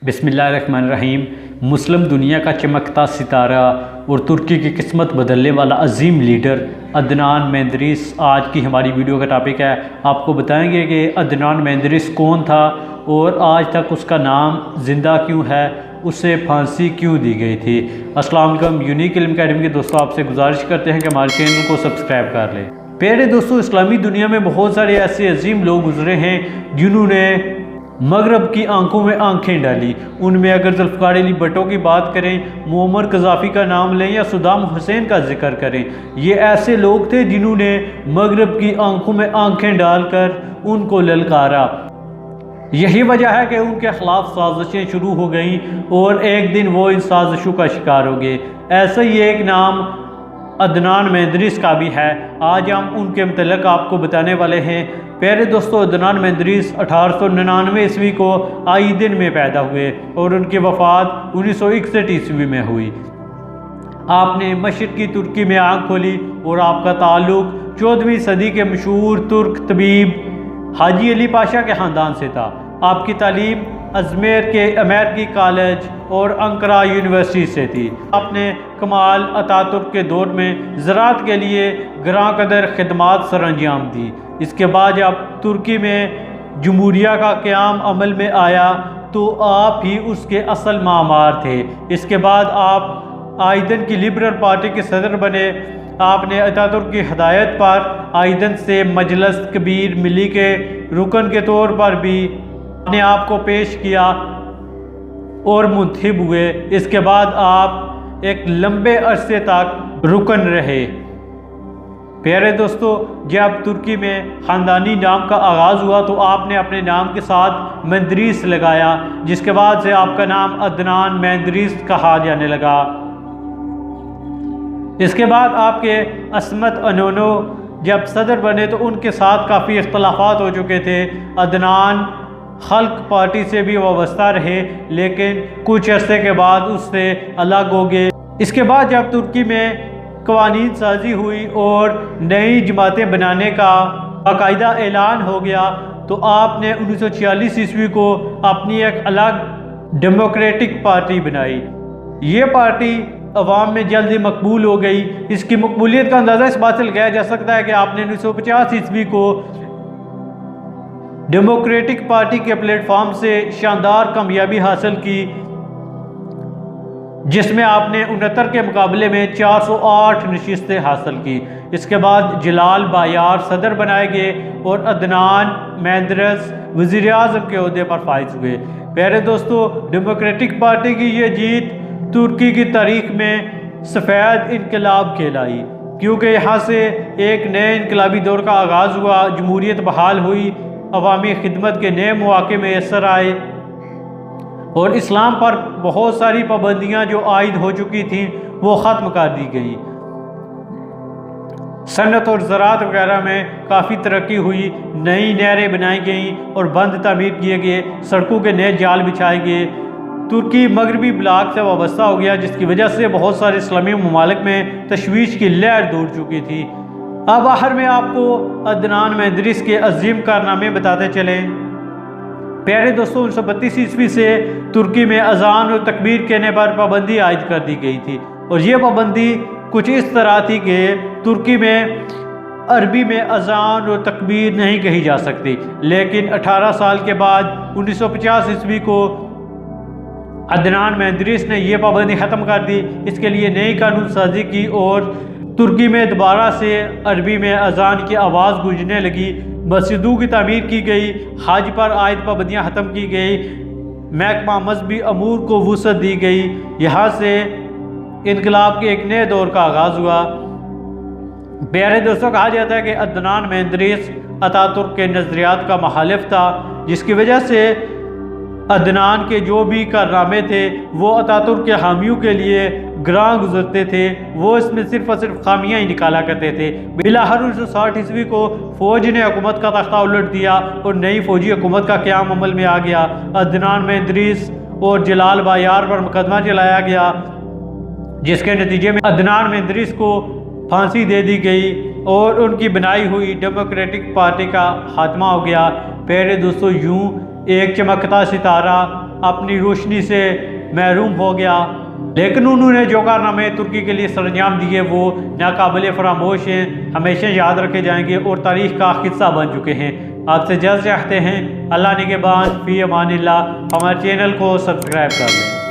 बिस्मिल्लाहिर्रहमानिर्रहीम। मुस्लिम दुनिया का चमकता सितारा और तुर्की की किस्मत बदलने वाला अजीम लीडर अदनान मेंदेरेस आज की हमारी वीडियो का टॉपिक है। आपको बताएंगे कि अदनान मेंदेरेस कौन था और आज तक उसका नाम ज़िंदा क्यों है, उसे फांसी क्यों दी गई थी। अस्सलाम वालेकुम। यूनिक इल्म अकेडमी के दोस्तों आपसे गुजारिश करते हैं कि हमारे चैनल को सब्सक्राइब कर लें। प्यारे दोस्तों, इस्लामी दुनिया में बहुत सारे ऐसे अजीम लोग गुजरे हैं जिन्होंने मगरब की आंखों में आंखें डाली। उनमें अगर जुल्फ़िकार अली भुट्टो की बात करें, मुअम्मर कज़ाफ़ी का नाम लें या सद्दाम हुसैन का जिक्र करें, ये ऐसे लोग थे जिन्होंने मगरब की आंखों में आंखें डालकर उनको ललकारा। यही वजह है कि उनके ख़िलाफ़ साजिशें शुरू हो गईं और एक दिन वो इन साजिशों का शिकार हो गए। ऐसा ही एक नाम अदनान मेंदेरेस का भी है। आज हम उनके मतलब आपको बताने वाले हैं। प्यारे दोस्तों, अदनान मेंदेरेस 1899 ईस्वी को आइदिन में पैदा हुए और उनकी वफ़ात 1961 ईस्वी में हुई। आपने मशरक़ी तुर्की में आँख खोली और आपका ताल्लुक़ 14वीं सदी के मशहूर तुर्क तबीब हाजी अली पाशा के ख़ानदान से था। आपकी तालीम अजमेर के अमेरिकी कॉलेज और अंकारा यूनिवर्सिटी से थी। आपने कमाल अतातुर्क के दौर में ज़राअत के लिए ग्रां कदर खिदमात सरअंजाम दी। इसके बाद जब तुर्की में जमहूरिया का क़याम अमल में आया तो आप ही उसके असल मामार थे। इसके बाद आप आइदिन की लिबरल पार्टी के सदर बने। आपने अतातुर्क की हदायत पर आइदिन से मजलिस कबीर मिली के रुकन के तौर पर भी अपने आप को पेश किया और मुंतखब हुए। इसके बाद आप एक लंबे अरसे तक रुकन रहे। प्यारे दोस्तों, जब तुर्की में ख़ानदानी नाम का आगाज़ हुआ तो आपने अपने नाम के साथ मेंदेरेस लगाया, जिसके बाद से आपका नाम अदनान मेंदेरेस कहा जाने लगा। इसके बाद आपके असमत अनोनो जब सदर बने तो उनके साथ काफ़ी इख्तलाफात हो चुके थे। अदनान खल्क पार्टी से भी वाबस्ता रहे, लेकिन कुछ अरसे के बाद उससे अलग हो गए। इसके बाद जब तुर्की में कवानीन साजी हुई और नई जमातें बनाने का बाकायदा ऐलान हो गया तो आपने 1946 ईस्वी को अपनी एक अलग डेमोक्रेटिक पार्टी बनाई। ये पार्टी अवाम में जल्दी मकबूल हो गई। इसकी मकबूलियत का अंदाज़ा इस बात से लगाया जा सकता है कि आपने 1950 ईस्वी को डेमोक्रेटिक पार्टी के प्लेटफॉर्म से शानदार कामयाबी हासिल की, जिसमें आपने 69 के मुकाबले में 408 नशिस्तें हासिल की। इसके बाद जलाल बायार सदर बनाए गए और अदनान मेंदेरेस वज़ीर आज़म के ओहदे पर फाइज हुए। प्यारे दोस्तों, डेमोक्रेटिक पार्टी की ये जीत तुर्की की तारीख में सफ़ेद इनकलाब कहलाई, क्योंकि यहाँ से एक नए इनकलाबी दौर का आगाज़ हुआ। जमहूरियत बहाल हुई, अवामी खिदमत के नए मौके मैसर आए और इस्लाम पर बहुत सारी पाबंदियाँ जो आयद हो चुकी थीं वो ख़त्म कर दी गई। सनत और ज़राअत वगैरह में काफ़ी तरक्की हुई, नई नहरें बनाई गईं और बंद तामीर किए गए, सड़कों के नए जाल बिछाए गए। तुर्की मगरबी ब्लॉक से वाबस्ता हो गया, जिसकी वजह से बहुत सारे इस्लामी ममालिक में तशवीश की लहर दौड़ चुकी थी। अब आखिर में आपको अदनान मेंदेरेस के अजीम कारनामे बताते चलें। प्यारे दोस्तों, 1932 ईस्वी से तुर्की में अजान और तकबीर कहने पर पाबंदी आयद कर दी गई थी और ये पाबंदी कुछ इस तरह थी कि तुर्की में अरबी में अजान और तकबीर नहीं कही जा सकती। लेकिन 18 साल के बाद 1950 ईस्वी को अदनान मेंदेरेस ने यह पाबंदी ख़त्म कर दी। इसके लिए नई कानून साजी की और तुर्की में दोबारा से अरबी में अजान की आवाज़ गूंजने लगी। मस्जिदों की तामीर की गई, हज पर आयद पाबंदियाँ ख़त्म की गई, महकमा मजहबी अमूर को वुसअत दी गई। यहाँ से इनकलाब के एक नए दौर का आगाज़ हुआ। प्यारे दोस्तों, कहा जाता है कि अदनान मेंदेरेस अतातुर्क के नज़रियात का मुखालिफ था, जिसकी वजह से अदनान के जो भी कारनामे थे वो अतातुर्क के हामियों के लिए ग्रां गुजरते थे। वो इसमें सिर्फ और सिर्फ खामियाँ ही निकाला करते थे। बिलाखिर 1960 ईस्वी को फ़ौज ने हुकूमत का तख्ता उलट दिया और नई फ़ौजी हुकूमत का क़याम अमल में आ गया। अदनान मेंदेरेस और जलाल बायार पर मुकदमा चलाया गया, जिसके नतीजे में अदनान मेंदेरेस को फांसी दे दी गई और उनकी बनाई हुई डेमोक्रेटिक पार्टी का खात्मा हो गया। प्यारे दोस्तों, यूँ एक चमकता सितारा अपनी रोशनी से महरूम हो गया, लेकिन उन्होंने जो कारनामे तुर्की के लिए सरंजाम दिए वो नाकाबिले फरामोश हैं, हमेशा याद रखे जाएंगे और तारीख का हिस्सा बन चुके हैं। आपसे इजाज़त चाहते हैं। अल्लाह निगहबान, फ़ी अमानिल्लाह। हमारे चैनल को सब्सक्राइब कर लें।